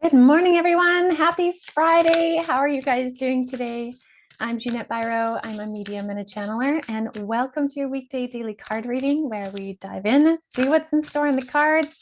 Good morning, everyone. Happy Friday. How are you guys doing today? I'm Jeanette Byro. I'm a medium and a channeler, and welcome to your weekday daily card reading where we dive in, see what's in store in the cards.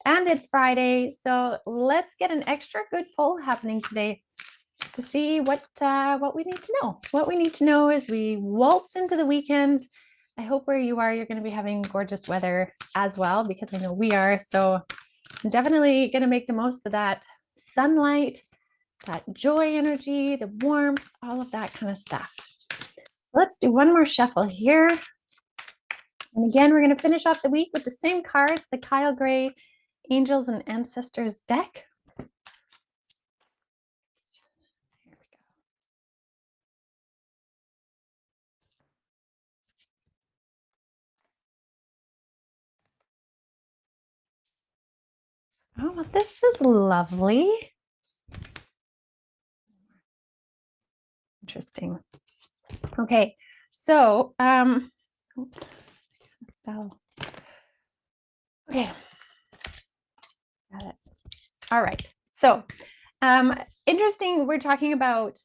And it's Friday, so let's get an extra good pull happening today to see what we need to know. What we need to know as we waltz into the weekend. I hope where you are, you're going to be having gorgeous weather as well, because I know we are. So I'm definitely going to make the most of that sunlight, that joy energy, the warmth, all of that kind of stuff. Let's do one more shuffle here. And again, we're going to finish off the week with the same cards, the Kyle Gray Angels and Ancestors deck. Here we go. Oh, this is lovely. Interesting. Okay, so oops, fell. Okay, got it. All right. So interesting. We're talking about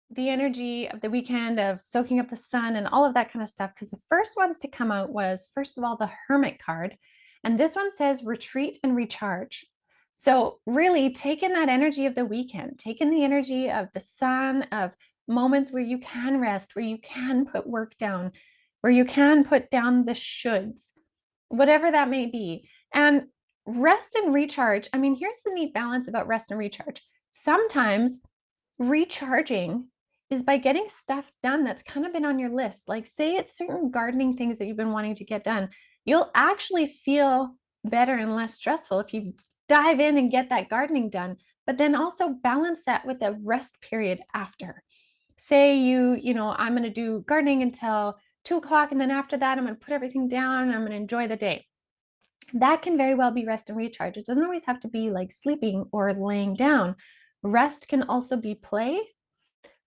the energy of the weekend, of soaking up the sun and all of that kind of stuff, because the first ones to come out was, first of all, the Hermit card. And this one says retreat and recharge. So really taking that energy of the weekend, taking the energy of the sun, of moments where you can rest, where you can put work down, where you can put down the shoulds, whatever that may be. And rest and recharge. I mean, here's the neat balance about rest and recharge. Sometimes recharging is by getting stuff done that's kind of been on your list. Like, say it's certain gardening things that you've been wanting to get done. You'll actually feel better and less stressful if you dive in and get that gardening done, but then also balance that with a rest period after. Say I'm going to do gardening until 2 o'clock, and then after that, I'm going to put everything down and I'm going to enjoy the day. That can very well be rest and recharge. It doesn't always have to be like sleeping or laying down. Rest can also be play.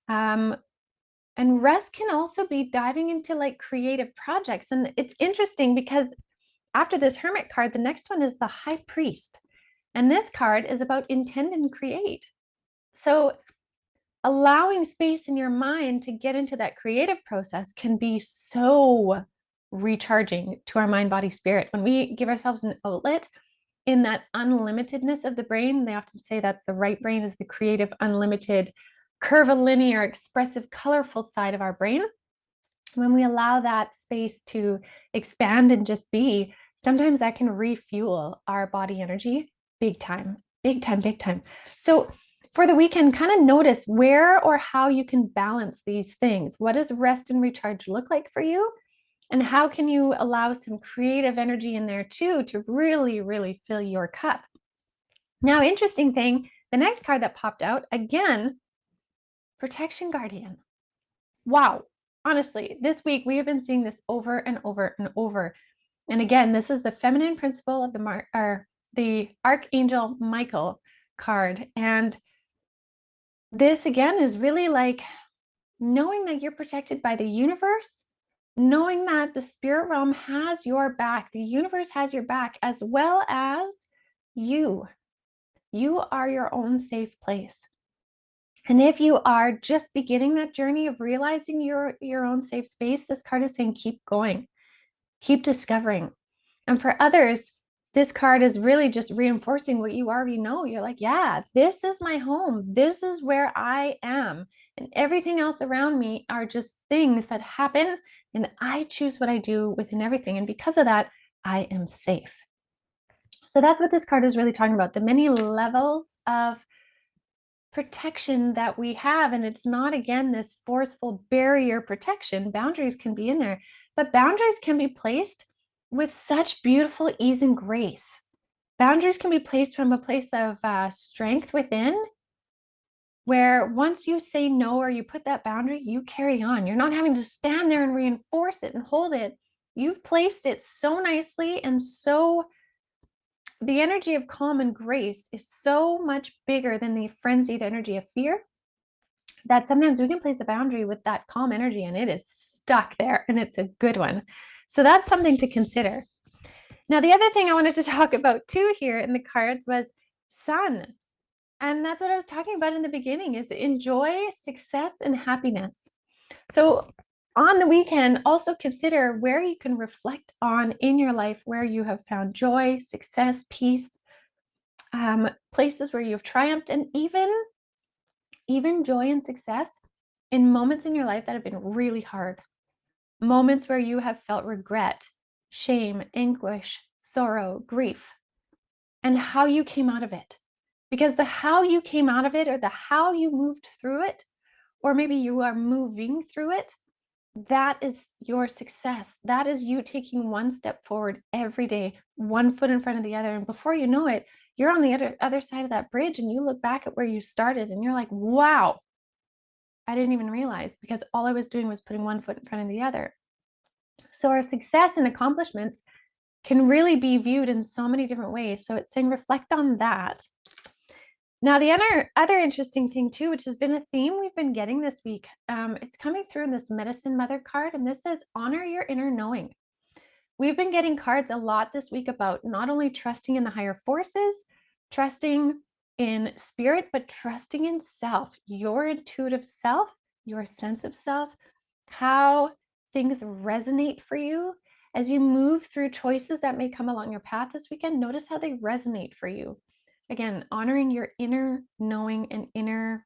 And rest can also be diving into like creative projects. And it's interesting because after this Hermit card, the next one is the High Priest. And this card is about intend and create. So allowing space in your mind to get into that creative process can be so recharging to our mind, body, spirit. When we give ourselves an outlet in that unlimitedness of the brain, they often say that's the right brain, is the creative, unlimited, curvilinear, expressive, colorful side of our brain. When we allow that space to expand and just be, sometimes that can refuel our body energy big time, big time, big time. So for the weekend, kind of notice where or how you can balance these things. What does rest and recharge look like for you? And how can you allow some creative energy in there too to really, really fill your cup? Now, interesting thing, the next card that popped out, again, Protection Guardian. Wow. Honestly, this week we have been seeing this over and over and over. And again, this is the feminine principle of the Archangel Michael card. And this again is really like knowing that you're protected by the universe, knowing that the spirit realm has your back, the universe has your back, as well as you. You are your own safe place. And if you are just beginning that journey of realizing your own safe space, this card is saying keep going, keep discovering. And for others, this card is really just reinforcing what you already know. You're like, yeah, this is my home. This is where I am. And everything else around me are just things that happen. And I choose what I do within everything. And because of that, I am safe. So that's what this card is really talking about, the many levels of protection that we have. And it's not, again, this forceful barrier protection. Boundaries can be in there, but boundaries can be placed with such beautiful ease and grace. Boundaries can be placed from a place of strength within, where once you say no or you put that boundary, you carry on. You're not having to stand there and reinforce it and hold it. You've placed it so nicely, and so the energy of calm and grace is so much bigger than the frenzied energy of fear, that sometimes we can place a boundary with that calm energy and it is stuck there, and it's a good one. So that's something to consider. Now, the other thing I wanted to talk about too here in the cards was sun. And that's what I was talking about in the beginning, is enjoy success and happiness. So on the weekend, also consider where you can reflect on in your life where you have found joy, success, peace, places where you've triumphed, and even joy and success in moments in your life that have been really hard. Moments where you have felt regret, shame, anguish, sorrow, grief, and how you came out of it. Because the how you came out of it, or the how you moved through it, or maybe you are moving through it, that is your success. That is you taking one step forward every day, one foot in front of the other. And before you know it, you're on the other side of that bridge, and you look back at where you started and you're like, wow, I didn't even realize, because all I was doing was putting one foot in front of the other. So our success and accomplishments can really be viewed in so many different ways. So it's saying reflect on that. Now, the other interesting thing too, which has been a theme we've been getting this week, it's coming through in this Medicine Mother card, and this says honor your inner knowing. We've been getting cards a lot this week about not only trusting in the higher forces, trusting in spirit, but trusting in self, your intuitive self, your sense of self, how things resonate for you as you move through choices that may come along your path this weekend. Notice how they resonate for you. Again, honoring your inner knowing and inner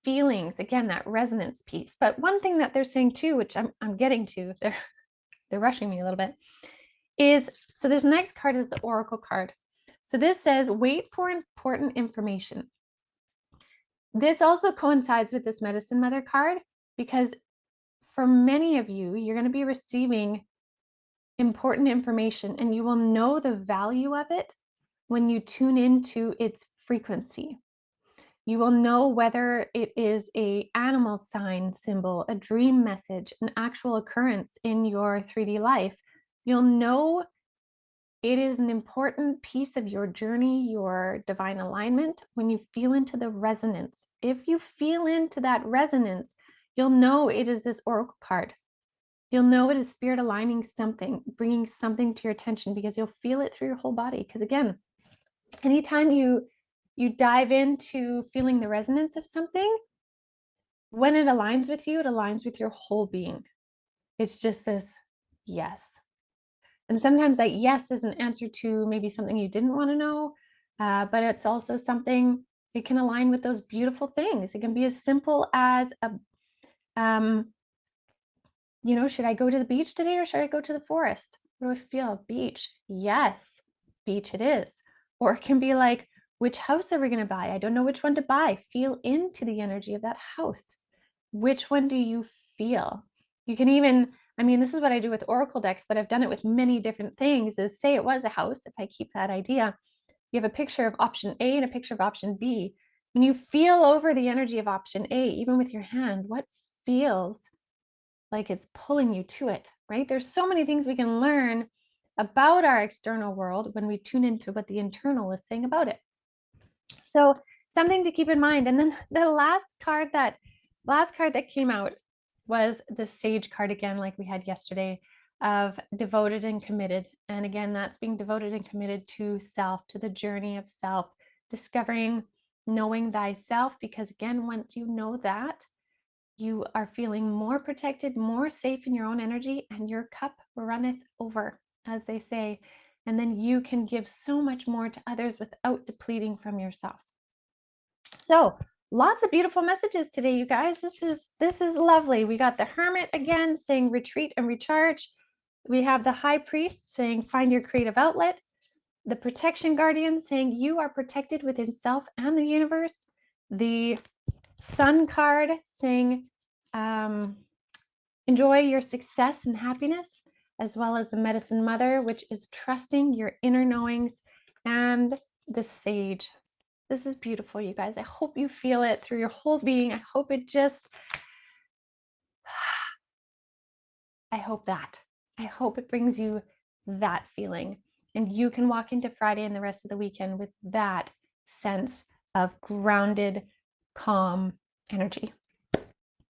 feelings. Again, that resonance piece. But one thing that they're saying too, which I'm getting to, they're rushing me a little bit, is, so this next card is the Oracle card. So this says, wait for important information. This also coincides with this Medicine Mother card, because for many of you, you're going to be receiving important information, and you will know the value of it when you tune into its frequency. You will know whether it is an animal sign symbol, a dream message, an actual occurrence in your 3D life. You'll know it is an important piece of your journey, your divine alignment, when you feel into the resonance. If you feel into that resonance, you'll know it is this Oracle card. You'll know it is spirit aligning something, bringing something to your attention, because you'll feel it through your whole body. Because again, anytime you dive into feeling the resonance of something, when it aligns with you, it aligns with your whole being. It's just this yes. And sometimes that yes is an answer to maybe something you didn't want to know, but it's also something, it can align with those beautiful things. It can be as simple as should I go to the beach today or should I go to the forest? What do I feel? Beach. Yes, beach it is. Or it can be like, which house are we going to buy? I don't know which one to buy. Feel into the energy of that house. Which one do you feel? You can even, this is what I do with Oracle decks, but I've done it with many different things, is say it was a house, if I keep that idea. You have a picture of option A and a picture of option B. When you feel over the energy of option A, even with your hand, what feels like it's pulling you to it, right? There's so many things we can learn about our external world when we tune into what the internal is saying about it. So something to keep in mind. And then the last card that came out was the Sage card again, like we had yesterday, of devoted and committed. And again, that's being devoted and committed to self, to the journey of self, discovering, knowing thyself. Because again, once you know that, you are feeling more protected, more safe in your own energy, and your cup runneth over, as they say. And then you can give so much more to others without depleting from yourself. So lots of beautiful messages today, you guys. This is lovely. We got the Hermit again saying retreat and recharge. We have the High Priest saying find your creative outlet. The Protection Guardian saying you are protected within self and the universe. The Sun card saying enjoy your success and happiness, as well as the Medicine Mother, which is trusting your inner knowings, and the Sage. This is beautiful, you guys. I hope you feel it through your whole being. I hope it just, I hope it brings you that feeling, and you can walk into Friday and the rest of the weekend with that sense of grounded, calm energy.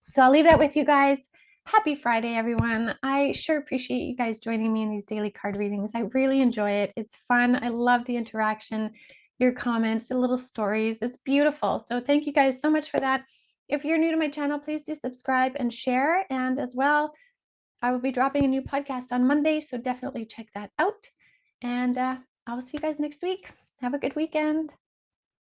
So I'll leave that with you guys. Happy Friday, everyone. I sure appreciate you guys joining me in these daily card readings. I really enjoy it. It's fun. I love the interaction. your comments, the little stories. It's beautiful. So thank you guys so much for that. If you're new to my channel, please do subscribe and share. And as well, I will be dropping a new podcast on Monday, so definitely check that out. And I will see you guys next week. Have a good weekend.